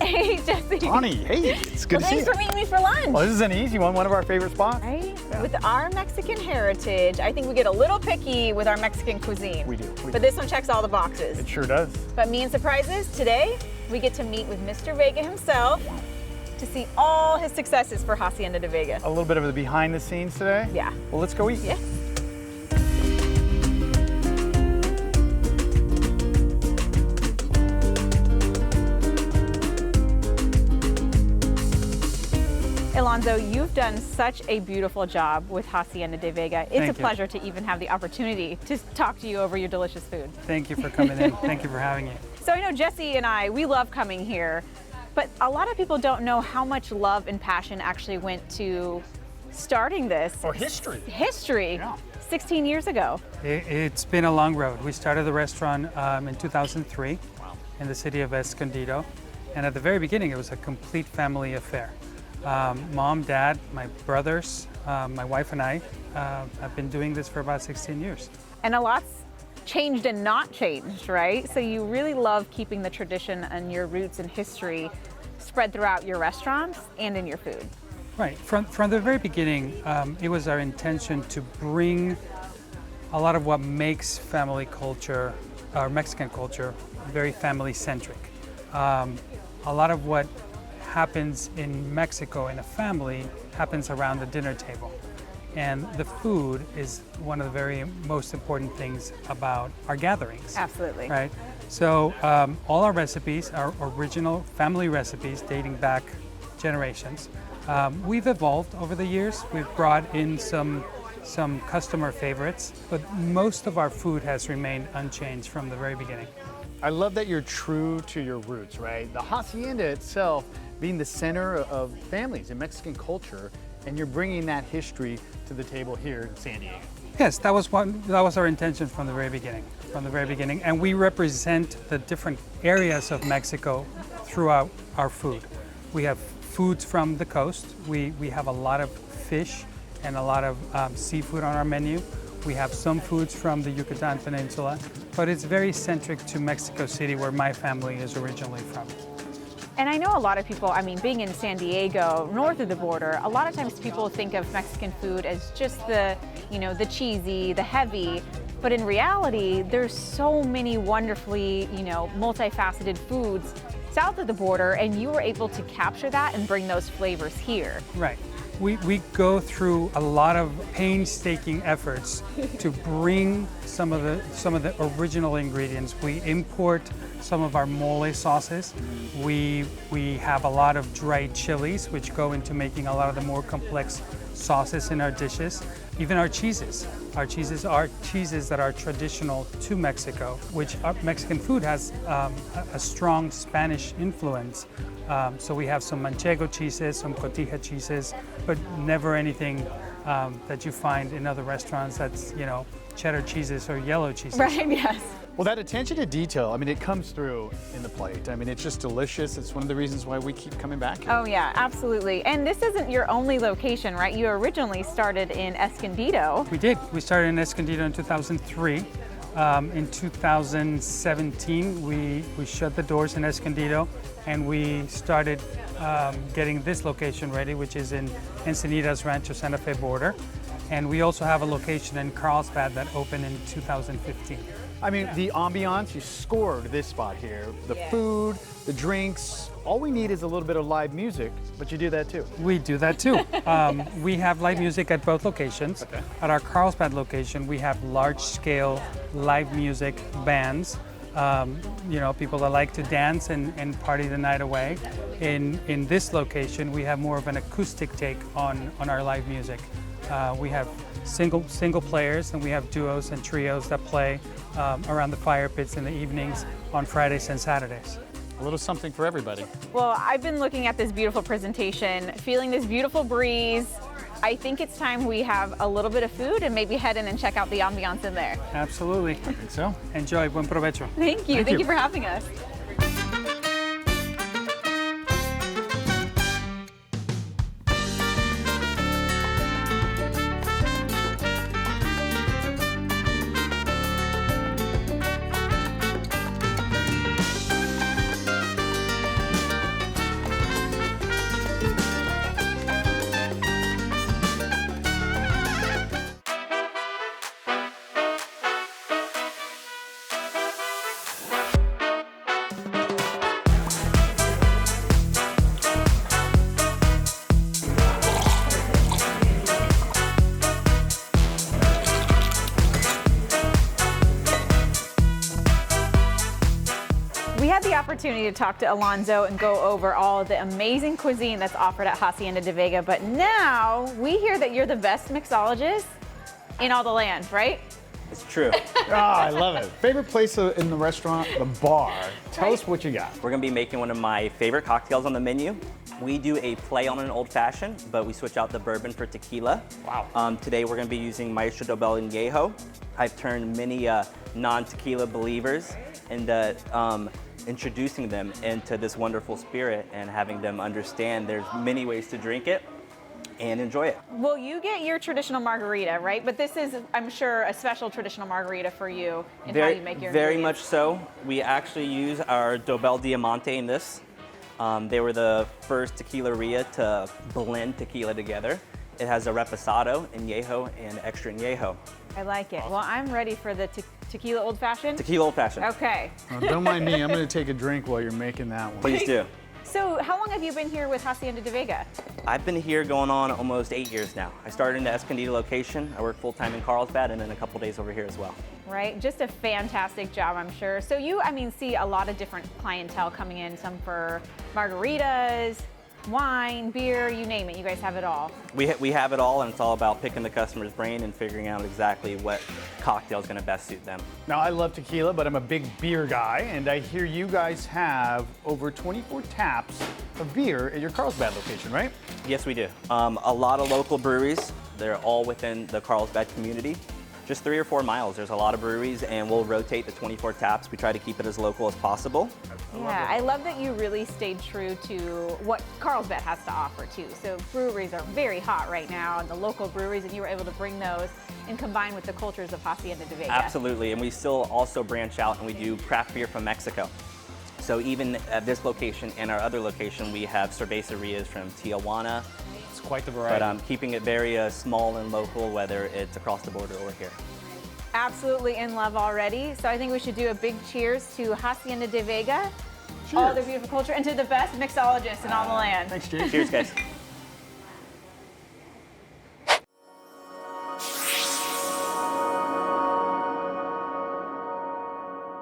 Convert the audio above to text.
Hey, Jesse. Connie, hey, it's good to see you. Thanks for meeting me for lunch. Well, this is an easy one of our favorite spots. Right? Yeah. With our Mexican heritage, I think we get a little picky with our Mexican cuisine. We do. But this one checks all the boxes. It sure does. But me and surprises, today we get to meet with Mr. Vega himself to see all his successes for Haceinda de Vega. A little bit of the behind the scenes today. Yeah. Well, let's go eat. Yes. Alonso, you've done such a beautiful job with Haceinda de Vega. It's Thank a you. pleasure to even have the opportunity to talk to you over your delicious food. Thank you for coming in. Thank you for having me. So I know Jesse and we love coming here, but a lot of people don't know how much love and passion actually went to starting this. Or history. History, Yeah. 16 years ago. It's been a long road. We started the restaurant in 2003 in the city of Escondido. And at the very beginning, it was a complete family affair. Mom, dad, my brothers, my wife and I have been doing this for about 16 years. And a lot's changed and not changed, right? So you really love keeping the tradition and your roots and history spread throughout your restaurants and in your food. Right. From the very beginning, it was our intention to bring a lot of what makes family culture, or Mexican culture, very family-centric. A lot of what happens in Mexico in a family happens around the dinner table. And the food is one of the very most important things about our gatherings. Absolutely. Right? So all our recipes are original family recipes dating back generations. We've evolved over the years. We've brought in some customer favorites, but most of our food has remained unchanged from the very beginning. I love that you're true to your roots, right? The Hacienda itself being the center of families in Mexican culture, and you're bringing that history to the table here in San Diego. Yes, that was our intention from the very beginning. And we represent the different areas of Mexico throughout our food. We have foods from the coast. We have a lot of fish and a lot of seafood on our menu. We have some foods from the Yucatan Peninsula, but it's very centric to Mexico City, where my family is originally from. And I know a lot of people, being in San Diego, north of the border, a lot of times people think of Mexican food as just the cheesy, the heavy, but in reality, there's so many wonderfully, multifaceted foods south of the border, and you were able to capture that and bring those flavors here. Right. We go through a lot of painstaking efforts to bring some of the original ingredients. We import some of our mole sauces. We have a lot of dried chilies, which go into making a lot of the more complex sauces in our dishes. Even our cheeses. Our cheeses are cheeses that are traditional to Mexico, which our Mexican food has a strong Spanish influence. So we have some manchego cheeses, some cotija cheeses, but never anything that you find in other restaurants that's, cheddar cheeses or yellow cheeses. Right, yes. Well, that attention to detail, it comes through in the plate. It's just delicious. It's one of the reasons why we keep coming back here. Oh yeah, absolutely. And this isn't your only location, right? You originally started in Escondido. We did. We started in Escondido in 2003. In 2017, we shut the doors in Escondido, and we started getting this location ready, which is in Encinitas, Rancho Santa Fe border. And we also have a location in Carlsbad that opened in 2015. The ambiance, you scored this spot here. The food, the drinks, all we need is a little bit of live music, but you do that too. We do that too. We have live music at both locations. Okay. At our Carlsbad location, we have large-scale live music bands. People that like to dance and party the night away. In this location, we have more of an acoustic take on our live music. We have single players, and we have duos and trios that play around the fire pits in the evenings on Fridays and Saturdays. A little something for everybody. Well, I've been looking at this beautiful presentation, feeling this beautiful breeze. I think it's time we have a little bit of food and maybe head in and check out the ambiance in there. Absolutely. I think so. Enjoy. Buen provecho. Thank you. Thank you for having us. opportunity to talk to Alonso and go over all of the amazing cuisine that's offered at Hacienda de Vega, but now we hear that you're the best mixologist in all the land, right? It's true. I love it. Favorite place in the restaurant, the bar. Tell us what you got. We're gonna be making one of my favorite cocktails on the menu. We do a play on an old fashioned, but we switch out the bourbon for tequila. Wow. Today we're gonna be using Maestro Dobel Añejo. I've turned many non-tequila believers into introducing them into this wonderful spirit and having them understand there's many ways to drink it and enjoy it. Well, you get your traditional margarita, right? But this is, I'm sure, a special traditional margarita for you and how you make your Very ingredients. much so. We actually use our Dobel Diamante in this. They were the first tequileria to blend tequila together. It has a reposado, añejo, and extra añejo. I like it. Well, I'm ready for the tequila old fashioned. Tequila old fashioned. Okay. Don't mind me, I'm going to take a drink while you're making that one. Please do. So, how long have you been here with Hacienda de Vega? I've been here going on almost 8 years now. I started in the Escondido location. I work full-time in Carlsbad and then a couple days over here as well. Right, just a fantastic job, I'm sure. So you, I mean, see a lot of different clientele coming in, some for margaritas, wine, beer, you name it. You guys have it all. We have it all, and it's all about picking the customer's brain and figuring out exactly what cocktail is going to best suit them. Now, I love tequila, but I'm a big beer guy, and I hear you guys have over 24 taps of beer at your Carlsbad location, right? Yes, we do. A lot of local breweries. They're all within the Carlsbad community. Just 3 or 4 miles. There's a lot of breweries, and we'll rotate the 24 taps. We try to keep it as local as possible. Yeah, I love that you really stayed true to what Carlsbad has to offer too. So breweries are very hot right now, and the local breweries, and you were able to bring those and combine with the cultures of Hacienda de Vega. Absolutely, and we still also branch out and we do craft beer from Mexico. So even at this location and our other location, we have cervecerias from Tijuana. It's quite the variety. But keeping it very small and local, whether it's across the border or here. Absolutely in love already. So I think we should do a big cheers to Hacienda de Vega, all their beautiful culture, and to the best mixologists in all the land. Thanks, Jake. Cheers, guys.